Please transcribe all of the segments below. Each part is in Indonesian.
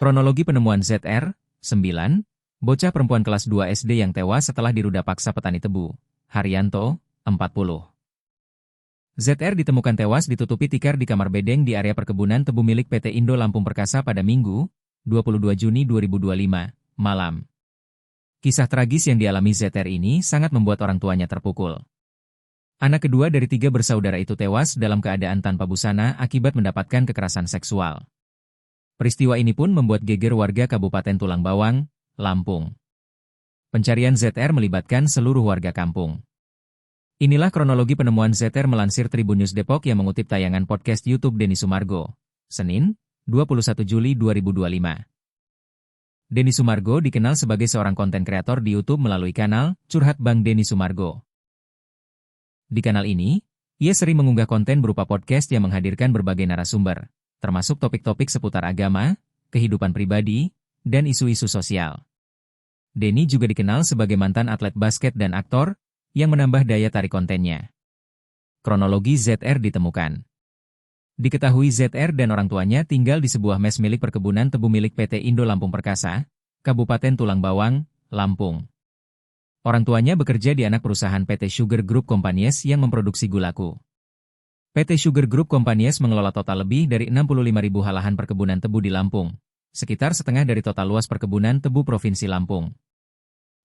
Kronologi penemuan ZR, 9, bocah perempuan kelas 2 SD yang tewas setelah diruda paksa petani tebu. Haryanto, 40. ZR ditemukan tewas ditutupi tikar di kamar bedeng di area perkebunan tebu milik PT Indo Lampung Perkasa pada Minggu, 22 Juni 2025, malam. Kisah tragis yang dialami ZR ini sangat membuat orang tuanya terpukul. Anak kedua dari 3 bersaudara itu tewas dalam keadaan tanpa busana akibat mendapatkan kekerasan seksual. Peristiwa ini pun membuat geger warga Kabupaten Tulang Bawang, Lampung. Pencarian ZR melibatkan seluruh warga kampung. Inilah kronologi penemuan ZR melansir Tribun News Depok yang mengutip tayangan podcast YouTube Denny Sumargo, Senin, 21 Juli 2025. Denny Sumargo dikenal sebagai seorang konten kreator di YouTube melalui kanal Curhat Bang Denny Sumargo. Di kanal ini, ia sering mengunggah konten berupa podcast yang menghadirkan berbagai narasumber, termasuk topik-topik seputar agama, kehidupan pribadi, dan isu-isu sosial. Denny juga dikenal sebagai mantan atlet basket dan aktor, yang menambah daya tarik kontennya. Kronologi ZR ditemukan. Diketahui ZR dan orang tuanya tinggal di sebuah mes milik perkebunan tebu milik PT Indo Lampung Perkasa, Kabupaten Tulang Bawang, Lampung. Orang tuanya bekerja di anak perusahaan PT Sugar Group Companies yang memproduksi gulaku. PT Sugar Group Companies mengelola total lebih dari 65.000 halahan perkebunan tebu di Lampung, sekitar setengah dari total luas perkebunan tebu Provinsi Lampung.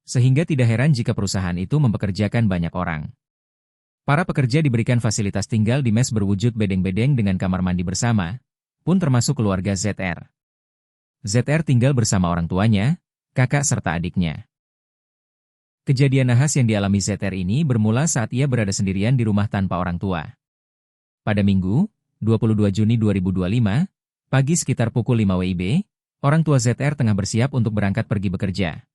Sehingga tidak heran jika perusahaan itu mempekerjakan banyak orang. Para pekerja diberikan fasilitas tinggal di mes berwujud bedeng-bedeng dengan kamar mandi bersama, pun termasuk keluarga ZR. ZR tinggal bersama orang tuanya, kakak serta adiknya. Kejadian nahas yang dialami ZR ini bermula saat ia berada sendirian di rumah tanpa orang tua. Pada Minggu, 22 Juni 2025, pagi sekitar pukul 5 WIB, orang tua ZR tengah bersiap untuk berangkat pergi bekerja.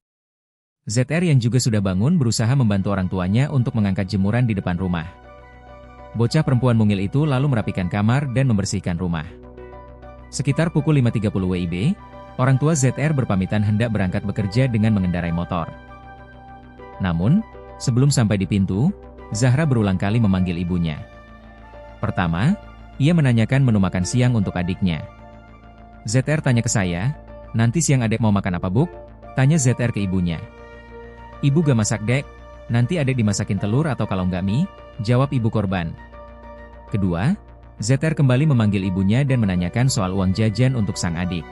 ZR yang juga sudah bangun berusaha membantu orang tuanya untuk mengangkat jemuran di depan rumah. Bocah perempuan mungil itu lalu merapikan kamar dan membersihkan rumah. Sekitar pukul 5.30 WIB, orang tua ZR berpamitan hendak berangkat bekerja dengan mengendarai motor. Namun, sebelum sampai di pintu, Zahra berulang kali memanggil ibunya. Pertama, ia menanyakan menu makan siang untuk adiknya. ZR tanya ke saya, nanti siang adek mau makan apa buk? Tanya ZR ke ibunya. Ibu gak masak dek, nanti adek dimasakin telur atau kalau nggak mie, jawab ibu korban. Kedua, ZR kembali memanggil ibunya dan menanyakan soal uang jajan untuk sang adik.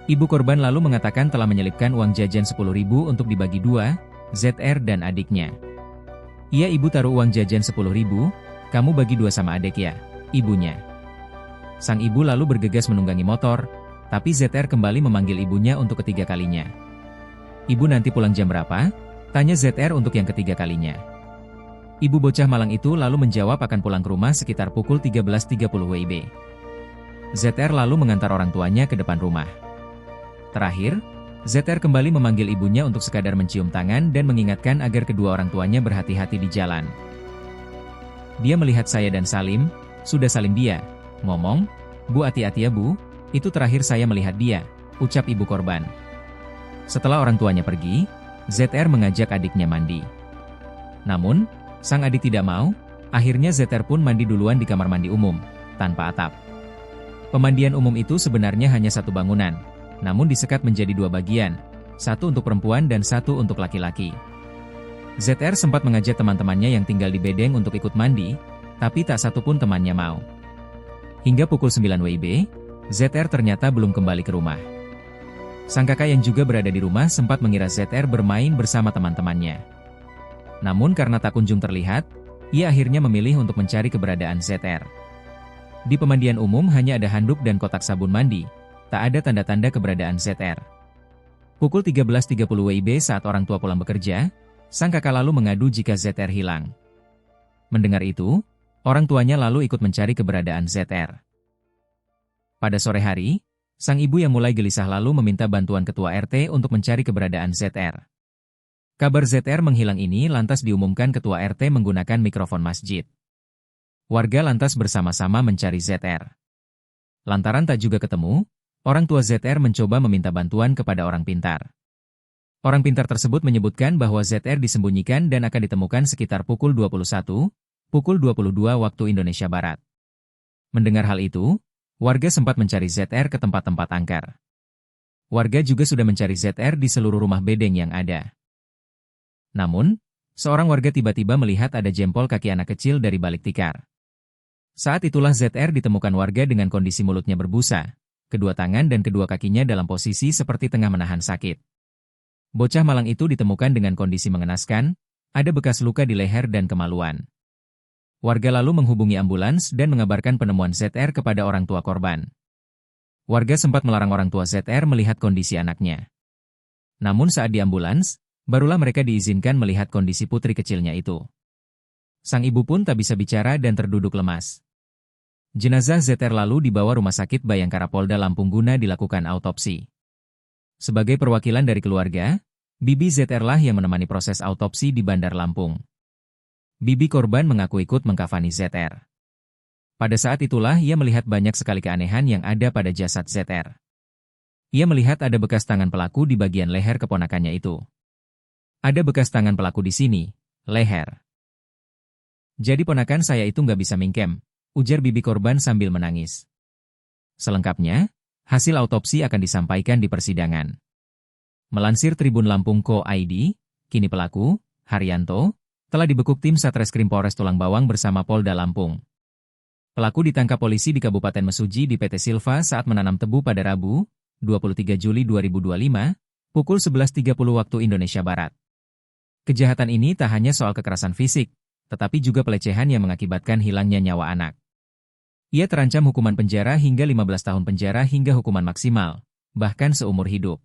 Ibu korban lalu mengatakan telah menyelipkan uang jajan 10.000 untuk dibagi 2, ZR dan adiknya. Iya ibu taruh uang jajan 10.000, kamu bagi 2 sama adek ya, ibunya. Sang ibu lalu bergegas menunggangi motor, tapi ZR kembali memanggil ibunya untuk ketiga kalinya. Ibu nanti pulang jam berapa? Tanya ZR untuk yang ketiga kalinya. Ibu bocah malang itu lalu menjawab akan pulang ke rumah sekitar pukul 13.30 WIB. ZR lalu mengantar orang tuanya ke depan rumah. Terakhir, ZR kembali memanggil ibunya untuk sekadar mencium tangan dan mengingatkan agar kedua orang tuanya berhati-hati di jalan. Dia melihat saya dan Salim, sudah salim dia, ngomong, Bu hati-hati ya bu, itu terakhir saya melihat dia, ucap ibu korban. Setelah orang tuanya pergi, ZR mengajak adiknya mandi. Namun, sang adik tidak mau, akhirnya ZR pun mandi duluan di kamar mandi umum, tanpa atap. Pemandian umum itu sebenarnya hanya satu bangunan, namun disekat menjadi 2 bagian, satu untuk perempuan dan satu untuk laki-laki. ZR sempat mengajak teman-temannya yang tinggal di bedeng untuk ikut mandi, tapi tak satu pun temannya mau. Hingga pukul 9 WIB, ZR ternyata belum kembali ke rumah. Sang kakak yang juga berada di rumah sempat mengira ZR bermain bersama teman-temannya. Namun karena tak kunjung terlihat, ia akhirnya memilih untuk mencari keberadaan ZR. Di pemandian umum hanya ada handuk dan kotak sabun mandi, tak ada tanda-tanda keberadaan ZR. Pukul 13.30 WIB saat orang tua pulang bekerja, sang kakak lalu mengadu jika ZR hilang. Mendengar itu, orang tuanya lalu ikut mencari keberadaan ZR. Pada sore hari, sang ibu yang mulai gelisah lalu meminta bantuan ketua RT untuk mencari keberadaan ZR. Kabar ZR menghilang ini lantas diumumkan ketua RT menggunakan mikrofon masjid. Warga lantas bersama-sama mencari ZR. Lantaran tak juga ketemu, orang tua ZR mencoba meminta bantuan kepada orang pintar. Orang pintar tersebut menyebutkan bahwa ZR disembunyikan dan akan ditemukan sekitar pukul 21, pukul 22 waktu Indonesia Barat. Mendengar hal itu, warga sempat mencari ZR ke tempat-tempat angker. Warga juga sudah mencari ZR di seluruh rumah bedeng yang ada. Namun, seorang warga tiba-tiba melihat ada jempol kaki anak kecil dari balik tikar. Saat itulah ZR ditemukan warga dengan kondisi mulutnya berbusa, kedua tangan dan kedua kakinya dalam posisi seperti tengah menahan sakit. Bocah malang itu ditemukan dengan kondisi mengenaskan, ada bekas luka di leher dan kemaluan. Warga lalu menghubungi ambulans dan mengabarkan penemuan ZR kepada orang tua korban. Warga sempat melarang orang tua ZR melihat kondisi anaknya. Namun saat di ambulans, barulah mereka diizinkan melihat kondisi putri kecilnya itu. Sang ibu pun tak bisa bicara dan terduduk lemas. Jenazah ZR lalu dibawa rumah sakit Bayangkara Polda Lampung guna dilakukan autopsi. Sebagai perwakilan dari keluarga, bibi ZR lah yang menemani proses autopsi di Bandar Lampung. Bibi korban mengaku ikut mengkafani ZR. Pada saat itulah ia melihat banyak sekali keanehan yang ada pada jasad ZR. Ia melihat ada bekas tangan pelaku di bagian leher keponakannya itu. Ada bekas tangan pelaku di sini, leher. Jadi ponakan saya itu nggak bisa mingkem, ujar bibi korban sambil menangis. Selengkapnya, hasil autopsi akan disampaikan di persidangan. Melansir Tribun Lampung Co.id, kini pelaku, Haryanto, telah dibekuk tim Satreskrim Polres Tulang Bawang bersama Polda Lampung. Pelaku ditangkap polisi di Kabupaten Mesuji di PT Silva saat menanam tebu pada Rabu, 23 Juli 2025, pukul 11.30 waktu Indonesia Barat. Kejahatan ini tak hanya soal kekerasan fisik, tetapi juga pelecehan yang mengakibatkan hilangnya nyawa anak. Ia terancam hukuman penjara hingga 15 tahun penjara hingga hukuman maksimal, bahkan seumur hidup.